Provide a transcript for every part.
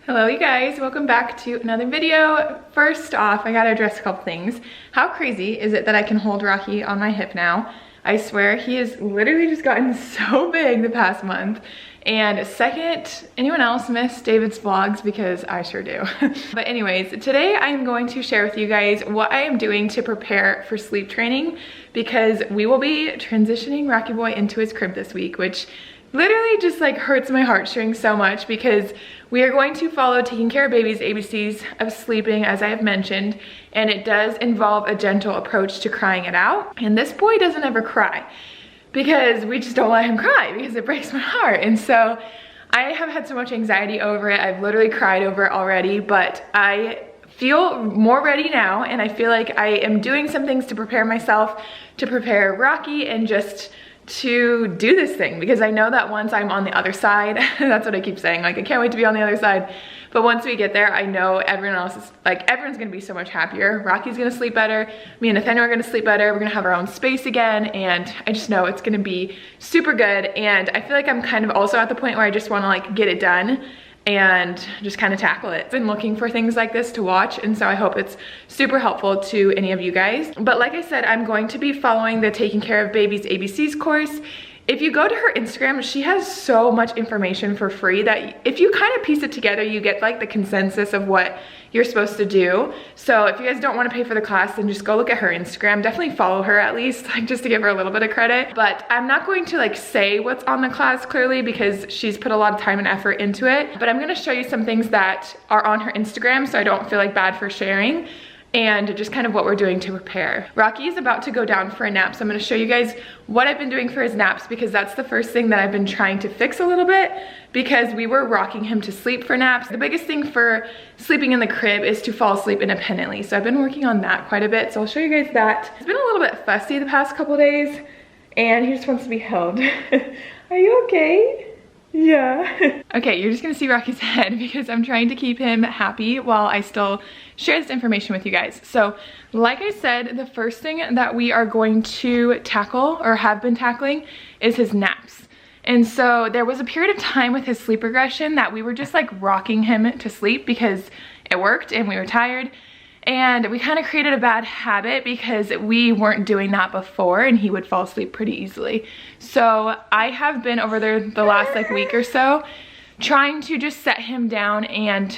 Hello you guys, welcome back to another video. First off, I gotta address a couple things. How crazy is it that I can hold Rocky on my hip now? I swear he has literally just gotten so big the past month. And second, anyone else miss David's vlogs? Because I sure do. But anyways, today I am going to share with you guys what I am doing to prepare for sleep training, because we will be transitioning Rocky Boy into his crib this week, which literally just like hurts my heartstrings so much, because we are going to follow Taking Care of Babies ABCs of sleeping, as I have mentioned, and it does involve a gentle approach to crying it out. And this boy doesn't ever cry because we just don't let him cry because it breaks my heart. And so I have had so much anxiety over it. I've literally cried over it already, but I feel more ready now, and I feel like I am doing some things to prepare myself, to prepare Rocky, and just to do this thing, because I know that once I'm on the other side, that's what I keep saying, like I can't wait to be on the other side, but once we get there, I know everyone else is like, everyone's gonna be so much happier. Rocky's gonna sleep better, me and Nathaniel are gonna sleep better, we're gonna have our own space again, and I just know it's gonna be super good. And I feel like I'm kind of also at the point where I just wanna like get it done and just kind of tackle it. I've been looking for things like this to watch, and so I hope it's super helpful to any of you guys. But like I said, I'm going to be following the Taking Care of Babies ABCs course. If you go to her Instagram, she has so much information for free that if you kind of piece it together, you get like the consensus of what you're supposed to do. So if you guys don't want to pay for the class, then just go look at her Instagram. Definitely follow her at least, like just to give her a little bit of credit. But I'm not going to like say what's on the class clearly, because she's put a lot of time and effort into it. But I'm going to show you some things that are on her Instagram, so I don't feel like bad for sharing, and just kind of what we're doing to prepare. Rocky is about to go down for a nap, so I'm gonna show you guys what I've been doing for his naps, because that's the first thing that I've been trying to fix a little bit, because we were rocking him to sleep for naps. The biggest thing for sleeping in the crib is to fall asleep independently, so I've been working on that quite a bit, so I'll show you guys that. He's been a little bit fussy the past couple days, and he just wants to be held. Are you okay? Yeah. Okay, you're just gonna see Rocky's head because I'm trying to keep him happy while I still share this information with you guys. So like I said, the first thing that we are going to tackle, or have been tackling, is his naps. And so there was a period of time with his sleep regression that we were just like rocking him to sleep because it worked and we were tired. And we kind of created a bad habit because we weren't doing that before, and he would fall asleep pretty easily. So I have been over there the last like week or so trying to just set him down and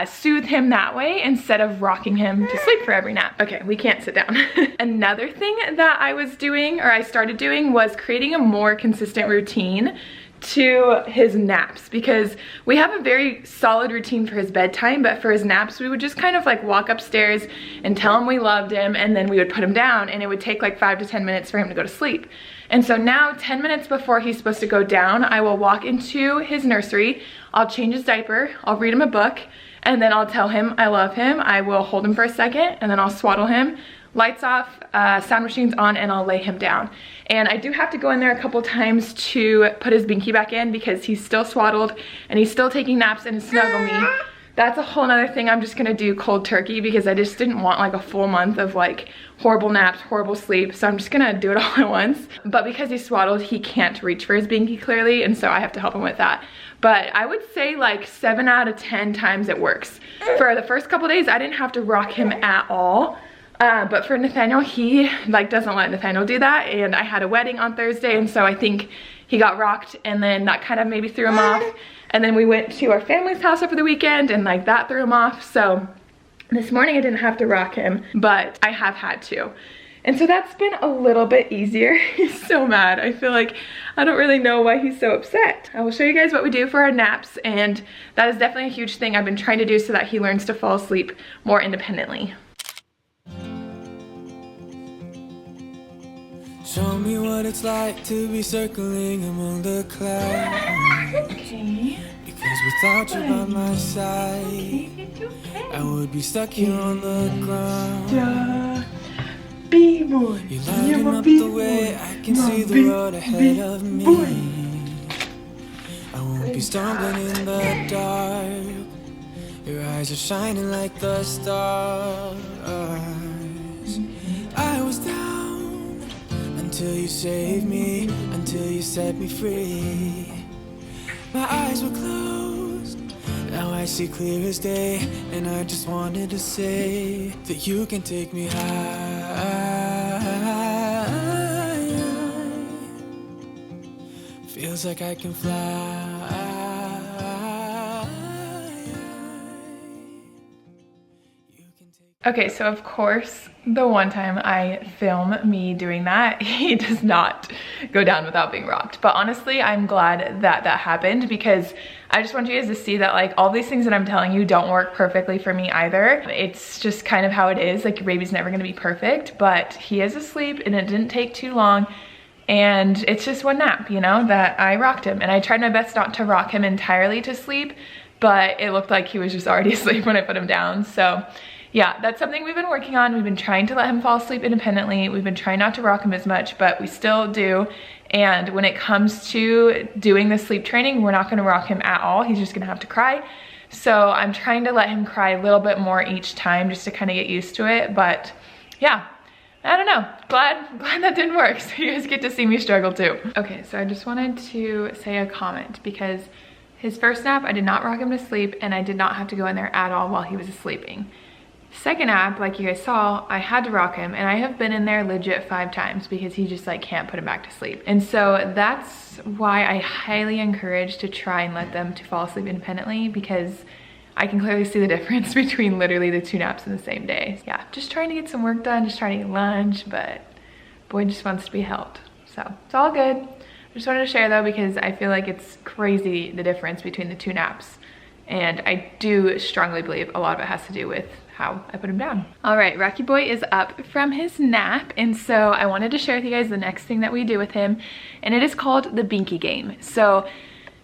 soothe him that way instead of rocking him to sleep for every nap. Okay, we can't sit down. Another thing that I was doing, or I started doing, was creating a more consistent routine to his naps, because we have a very solid routine for his bedtime, but for his naps we would just kind of like walk upstairs and tell him we loved him, and then we would put him down, and it would take like 5 to 10 minutes for him to go to sleep. And so now 10 minutes before he's supposed to go down, I will walk into his nursery, I'll change his diaper, I'll read him a book, and then I'll tell him I love him. I will hold him for a second, and then I'll swaddle him, lights off, sound machines on, and I'll lay him down. And I do have to go in there a couple times to put his Binky back in, because he's still swaddled and he's still taking naps and snuggle me. That's a whole nother thing I'm just gonna do cold turkey, because I just didn't want like a full month of like horrible naps, horrible sleep, so I'm just gonna do it all at once. But because he's swaddled, he can't reach for his Binky clearly, and so I have to help him with that. But I would say like 7 out of 10 times it works. For the first couple days, I didn't have to rock him at all. But for Nathaniel, he like doesn't let Nathaniel do that, and I had a wedding on Thursday, and so I think he got rocked, and then that kind of maybe threw him off. And then we went to our family's house over the weekend, and like that threw him off. So this morning I didn't have to rock him, but I have had to. And so that's been a little bit easier. He's so mad. I feel like I don't really know why he's so upset. I will show you guys what we do for our naps, and that is definitely a huge thing I've been trying to do so that he learns to fall asleep more independently. Show me what it's like to be circling among the clouds. Okay. Because without you by my side, I would be stuck here on the ground. B-boy, you lighten up the way, I can see the road ahead of me. I won't be stumbling in the dark. Your eyes are shining like the stars. I was down until you saved me, until you set me free. My eyes were closed, Now I see clear as day, and I just wanted to say that you can take me high. Feels like I can fly. Okay, so of course, the one time I film me doing that, he does not go down without being rocked. But honestly, I'm glad that that happened, because I just want you guys to see that like all these things that I'm telling you don't work perfectly for me either. It's just kind of how it is. Like your baby's never gonna be perfect, but he is asleep and it didn't take too long. And it's just one nap, you know, that I rocked him. And I tried my best not to rock him entirely to sleep, but it looked like he was just already asleep when I put him down. So yeah, that's something we've been working on. We've been trying to let him fall asleep independently. We've been trying not to rock him as much, but we still do. And when it comes to doing the sleep training, we're not gonna rock him at all. He's just gonna have to cry. So I'm trying to let him cry a little bit more each time just to kind of get used to it. But yeah, I don't know, glad that didn't work. So you guys get to see me struggle too. Okay, so I just wanted to say a comment, because his first nap, I did not rock him to sleep and I did not have to go in there at all while he was sleeping. Second nap, like you guys saw, I had to rock him, and I have been in there legit 5 times because he just like can't put him back to sleep. And so that's why I highly encourage to try and let them to fall asleep independently, because I can clearly see the difference between literally the 2 naps in the same day. Yeah, just trying to get some work done, just trying to get lunch, but boy just wants to be held. So it's all good. I just wanted to share though, because I feel like it's crazy the difference between the 2 naps. And I do strongly believe a lot of it has to do with how I put him down. All right, Rocky Boy is up from his nap, and so I wanted to share with you guys the next thing that we do with him, and it is called the Binky Game. So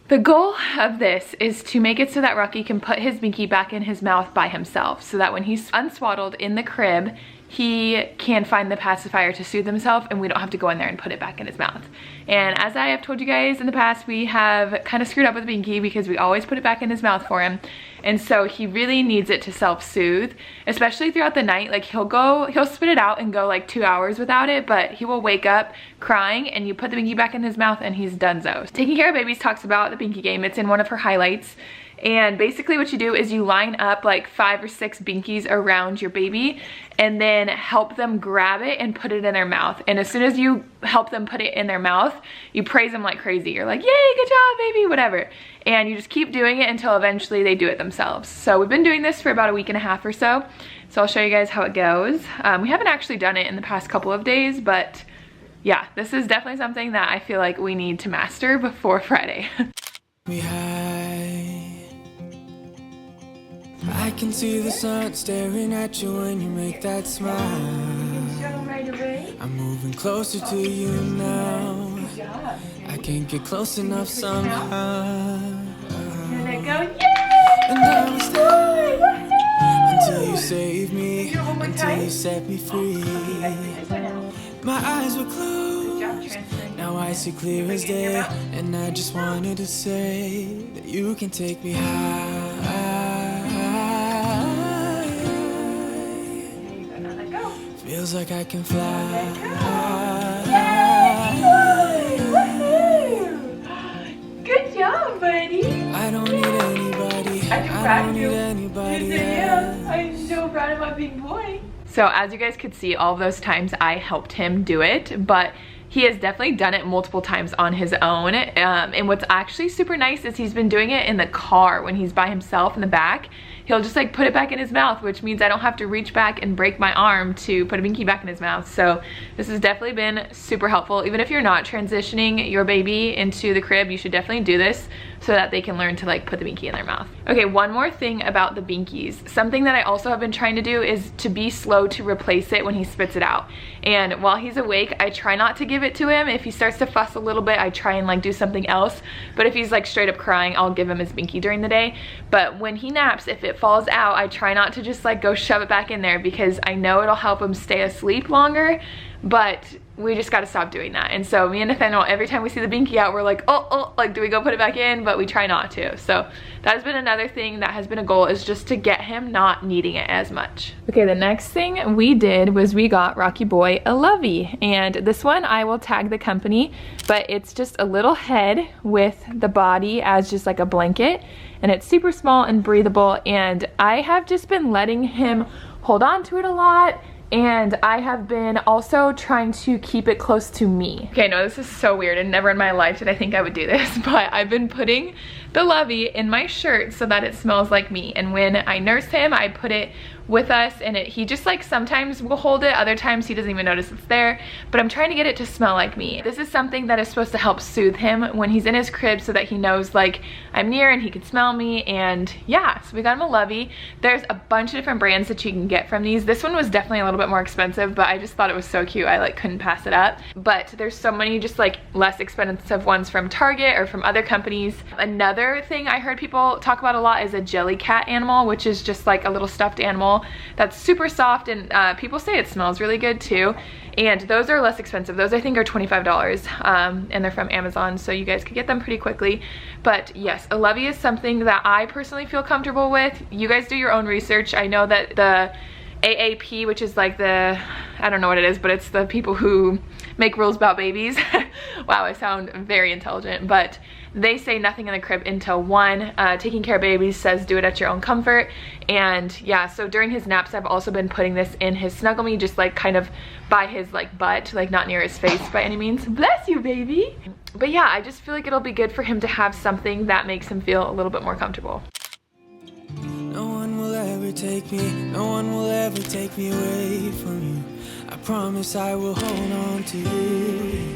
the goal of this is to make it so that Rocky can put his Binky back in his mouth by himself, so that when he's unswaddled in the crib, he can find the pacifier to soothe himself and we don't have to go in there and put it back in his mouth. And as I have told you guys in the past, we have kind of screwed up with Binky because we always put it back in his mouth for him. And so he really needs it to self-soothe, especially throughout the night. Like he'll spit it out and go like 2 hours without it, but he will wake up crying and you put the Binky back in his mouth and he's donezo. Taking Care of Babies talks about the Binky Game. It's in one of her highlights. And basically what you do is you line up like 5 or 6 Binkies around your baby and then help them grab it and put it in their mouth. And as soon as you help them put it in their mouth, you praise them like crazy. You're like, yay, good job, baby, whatever. And you just keep doing it until eventually they do it themselves. So we've been doing this for about a week and a half or so. So I'll show you guys how it goes. We haven't actually done it in the past couple of days, but yeah, this is definitely something that I feel like we need to master before Friday. I can see the sun staring at you when you make that smile. I'm moving closer to you now. I can't get close enough somehow. And it go, yay! And I was there until you saved me, until you set me free. My eyes were closed, now I see clear as day. And I just wanted to say that you can take me high. Feels like I can fly. Good job, buddy. I don't need anybody. I don't need anybody else. I'm so proud of my big boy. So as you guys could see, all of those times I helped him do it, but he has definitely done it multiple times on his own. And what's actually super nice is he's been doing it in the car when he's by himself in the back. He'll just like put it back in his mouth, which means I don't have to reach back and break my arm to put a Binky back in his mouth. So this has definitely been super helpful. Even if you're not transitioning your baby into the crib, you should definitely do this so that they can learn to like put the Binky in their mouth. Okay, one more thing about the Binkies. Something that I also have been trying to do is to be slow to replace it when he spits it out. And while he's awake, I try not to give it to him. If he starts to fuss a little bit, I try and like do something else. But if he's like straight up crying, I'll give him his Binky during the day. But when he naps, if it falls out, I try not to just like go shove it back in there, because I know it'll help him stay asleep longer. but we just got to stop doing that. And so me and Nathaniel, every time we see the Binky out, we're like, oh, like, do we go put it back in? But we try not to. So that has been another thing that has been a goal, is just to get him not needing it as much. Okay, the next thing we did was we got Rocky Boy a lovey, and this one I will tag the company, but it's just a little head with the body as just like a blanket, and it's super small and breathable, and I have just been letting him hold on to it a lot. And I have been also trying to keep it close to me. Okay, no, this is so weird, and never in my life did I think I would do this, but I've been putting the lovey in my shirt so that it smells like me. And when I nurse him, I put it with us, and he just like sometimes will hold it, other times he doesn't even notice it's there, but I'm trying to get it to smell like me. This is something that is supposed to help soothe him when he's in his crib, so that he knows like I'm near and he can smell me. And yeah, so we got him a lovey. There's a bunch of different brands that you can get from these. This one was definitely a little bit more expensive, but I just thought it was so cute, I like couldn't pass it up. But there's so many just like less expensive ones from Target or from other companies. Another thing I heard people talk about a lot is a jelly cat animal, which is just like a little stuffed animal that's super soft, and people say it smells really good too. And those are less expensive. Those I think are $25, and they're from Amazon, so you guys could get them pretty quickly. But yes, a lovey is something that I personally feel comfortable with. You guys do your own research. I know that the AAP, which is like the, I don't know what it is, but it's the people who make rules about babies. Wow, I sound very intelligent, but they say nothing in the crib until 1. Taking Care of Babies says do it at your own comfort. And yeah, so during his naps, I've also been putting this in his Snuggle Me, just like kind of by his like butt, like not near his face by any means. Bless you, baby. But yeah, I just feel like it'll be good for him to have something that makes him feel a little bit more comfortable. No one will ever take me, no one will ever take me away from you. I promise I will hold on to you.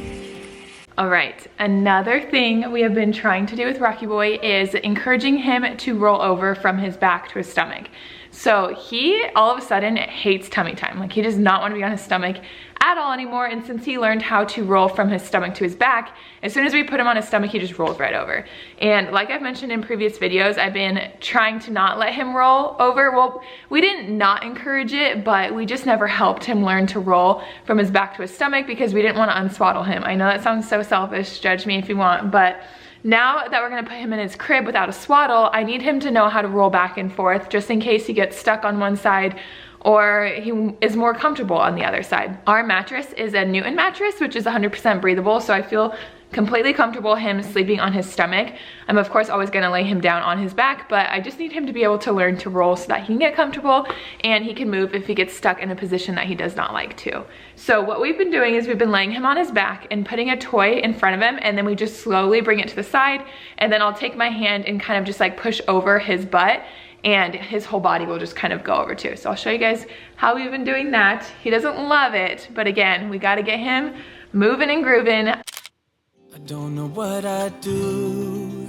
All right, another thing we have been trying to do with Rocky Boy is encouraging him to roll over from his back to his stomach. So he all of a sudden hates tummy time. Like, he does not want to be on his stomach at all anymore. And since he learned how to roll from his stomach to his back, as soon as we put him on his stomach, he just rolls right over. And like I've mentioned in previous videos, I've been trying to not let him roll over. Well, we didn't not encourage it, but we just never helped him learn to roll from his back to his stomach because we didn't want to unswaddle him. I know that sounds so selfish, judge me if you want, but now that we're gonna put him in his crib without a swaddle, I need him to know how to roll back and forth just in case he gets stuck on one side or he is more comfortable on the other side. Our mattress is a Newton mattress, which is 100% breathable, so I feel completely comfortable him sleeping on his stomach. I'm of course always gonna lay him down on his back, but I just need him to be able to learn to roll so that he can get comfortable and he can move if he gets stuck in a position that he does not like to. So what we've been doing is we've been laying him on his back and putting a toy in front of him, and then we just slowly bring it to the side, and then I'll take my hand and kind of just like push over his butt, and his whole body will just kind of go over too. So I'll show you guys how we've been doing that. He doesn't love it, but again, we gotta get him moving and grooving. I don't know what I'd do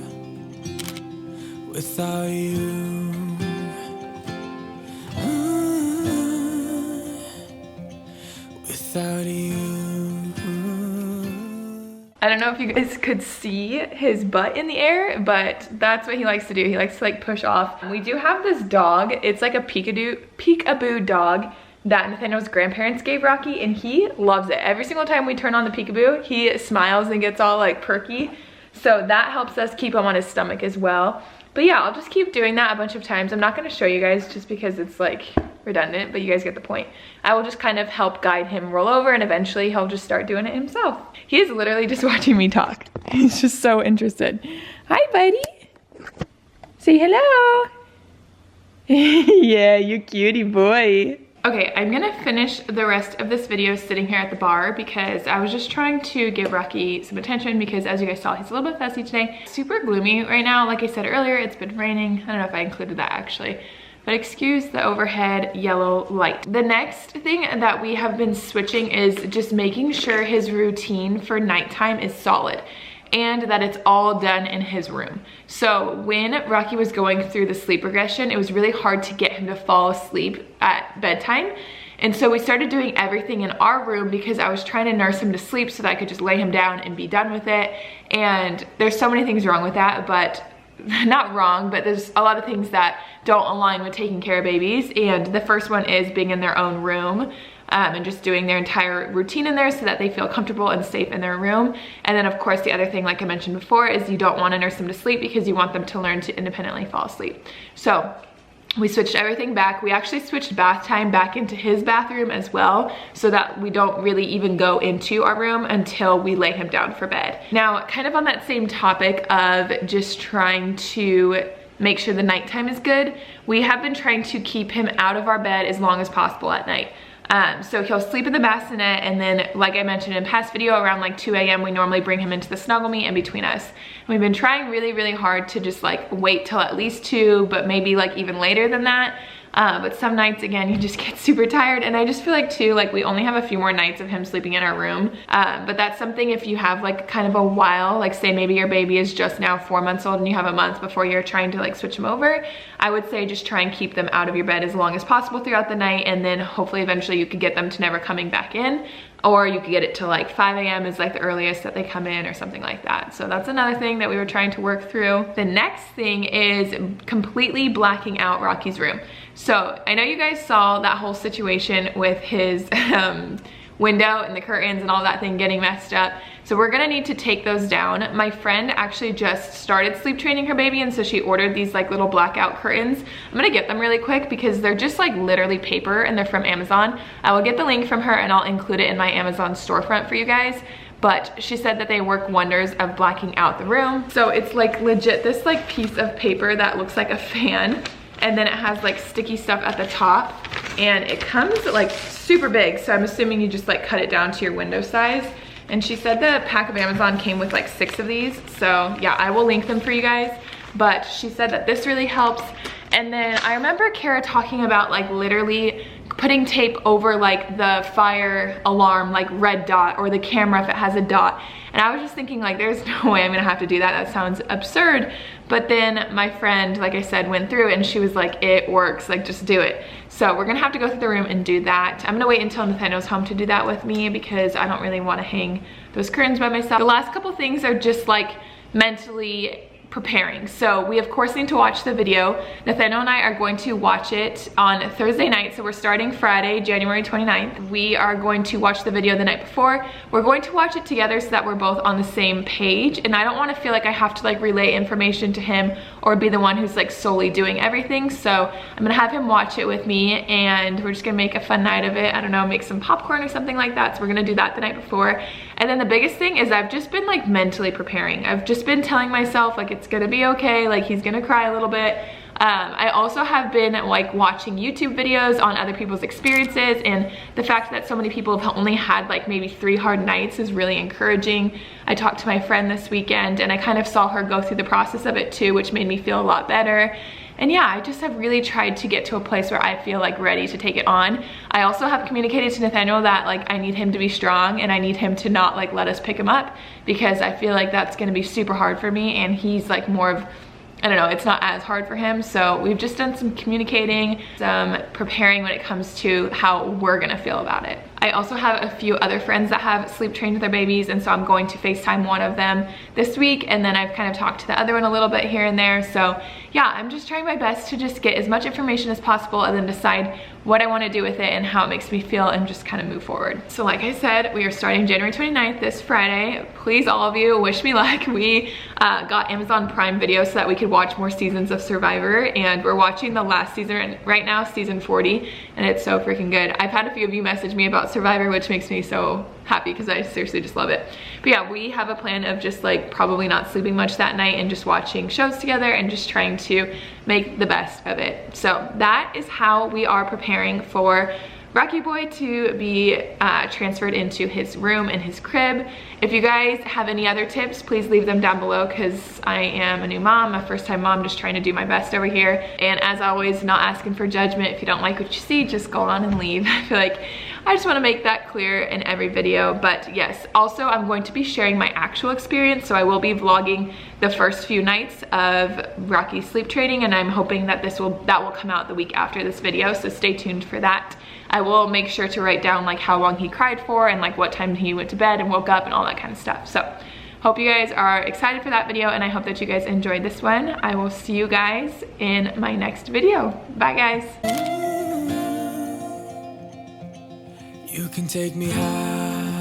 without you. Without you. I don't know if you guys could see his butt in the air, but that's what he likes to do. He likes to like push off. We do have this dog. It's like a peekaboo dog that Nathaniel's grandparents gave Rocky, and he loves it. Every single time we turn on the peekaboo, he smiles and gets all like perky. So that helps us keep him on his stomach as well. But yeah, I'll just keep doing that a bunch of times. I'm not gonna show you guys just because it's like redundant, but you guys get the point. I will just kind of help guide him roll over, and eventually he'll just start doing it himself. He is literally just watching me talk. He's just so interested. Hi, buddy. Say hello. Yeah, you cutie boy. Okay, I'm gonna finish the rest of this video sitting here at the bar because I was just trying to give Rocky some attention because, as you guys saw, he's a little bit fussy today. Super gloomy right now. Like I said earlier, it's been raining. I don't know if I included that actually, but excuse the overhead yellow light. The next thing that we have been switching is just making sure his routine for nighttime is solid and that it's all done in his room. So when Rocky was going through the sleep regression, it was really hard to get him to fall asleep at bedtime. And so we started doing everything in our room because I was trying to nurse him to sleep so that I could just lay him down and be done with it. And there's so many things wrong with that, but not wrong, but there's a lot of things that don't align with taking care of babies. And the first one is being in their own room. and just doing their entire routine in there so that they feel comfortable and safe in their room. And then of course the other thing, like I mentioned before, is you don't want to nurse them to sleep because you want them to learn to independently fall asleep. So we switched everything back. We actually switched bath time back into his bathroom as well, so that we don't really even go into our room until we lay him down for bed. Now, kind of on that same topic of just trying to make sure the nighttime is good, we have been trying to keep him out of our bed as long as possible at night. So he'll sleep in the bassinet, and then like I mentioned in past video, around like 2 a.m. we normally bring him into the snuggle me in between us. And we've been trying really hard to just like wait till at least 2, but maybe like even later than that. But some nights, again, you just get super tired, and I just feel like too, like we only have a few more nights of him sleeping in our room. But that's something, if you have like kind of a while, like say maybe your baby is just now 4 months old and you have a month before you're trying to like switch them over, I would say just try and keep them out of your bed as long as possible throughout the night, and then hopefully eventually you could get them to never coming back in. Or you could get it to like 5 a.m. is like the earliest that they come in or something like that. So that's another thing that we were trying to work through. The next thing is completely blacking out Rocky's room. So I know you guys saw that whole situation with his window and the curtains and all that thing getting messed up. So we're gonna need to take those down. My friend actually just started sleep training her baby, and so she ordered these like little blackout curtains. I'm gonna get them really quick because they're just like literally paper and they're from Amazon. I will get the link from her and I'll include it in my Amazon storefront for you guys. But she said that they work wonders of blacking out the room. So it's like legit this like piece of paper that looks like a fan, and then it has like sticky stuff at the top, and it comes like super big. So I'm assuming you just like cut it down to your window size. And she said the pack of Amazon came with like 6 of these. So yeah, I will link them for you guys. But she said that this really helps. And then I remember Cara talking about like literally putting tape over like the fire alarm, like red dot, or the camera if it has a dot. And I was just thinking like, there's no way I'm gonna have to do that. That sounds absurd. But then my friend, like I said, went through it and she was like, it works, like just do it. So we're gonna have to go through the room and do that. I'm gonna wait until Nathaniel's home to do that with me because I don't really wanna hang those curtains by myself. The last couple things are just like mentally preparing. So we of course need to watch the video. Nathaniel and I are going to watch it on Thursday night. So we're starting Friday, January 29th. We are going to watch the video the night before. We're going to watch it together so that we're both on the same page. And I don't want to feel like I have to like relay information to him or be the one who's like solely doing everything. So I'm gonna have him watch it with me, and we're just gonna make a fun night of it. I don't know, make some popcorn or something like that. So we're gonna do that the night before. And then the biggest thing is I've just been like mentally preparing. I've just been telling myself like it's gonna be okay, like he's gonna cry a little bit. I also have been like watching YouTube videos on other people's experiences, and the fact that so many people have only had like maybe 3 hard nights is really encouraging. I talked to my friend this weekend and I kind of saw her go through the process of it too, which made me feel a lot better. And yeah, I just have really tried to get to a place where I feel like ready to take it on. I also have communicated to Nathaniel that like I need him to be strong and I need him to not like let us pick him up, because I feel like that's gonna be super hard for me, and he's like more of, I don't know, it's not as hard for him. So we've just done some communicating, some preparing when it comes to how we're gonna feel about it. I also have a few other friends that have sleep trained their babies, and so I'm going to FaceTime one of them this week, and then I've kind of talked to the other one a little bit here and there. So yeah, I'm just trying my best to just get as much information as possible and then decide what I want to do with it and how it makes me feel, and just kind of move forward. So like I said, we are starting January 29th this Friday. Please, all of you, wish me luck. We got Amazon Prime Video so that we could watch more seasons of Survivor, and we're watching the last season right now, season 40, and it's so freaking good. I've had a few of you message me about Survivor, which makes me so happy because I seriously just love it. But yeah, we have a plan of just like probably not sleeping much that night and just watching shows together and just trying to make the best of it. So that is how we are preparing for Rocky Boy to be transferred into his room and his crib. If you guys have any other tips, please leave them down below, because I am a new mom, a first-time mom, just trying to do my best over here. And as always, not asking for judgment. If you don't like what you see, just go on and leave. I feel like I just want to make that clear in every video. But yes, also I'm going to be sharing my actual experience, so I will be vlogging the first few nights of Rocky's sleep training, and I'm hoping that that will come out the week after this video, so stay tuned for that. I will make sure to write down like how long he cried for and like what time he went to bed and woke up and all that kind of stuff. So hope you guys are excited for that video, and I hope that you guys enjoyed this one. I will see you guys in my next video. Bye guys. You can take me high,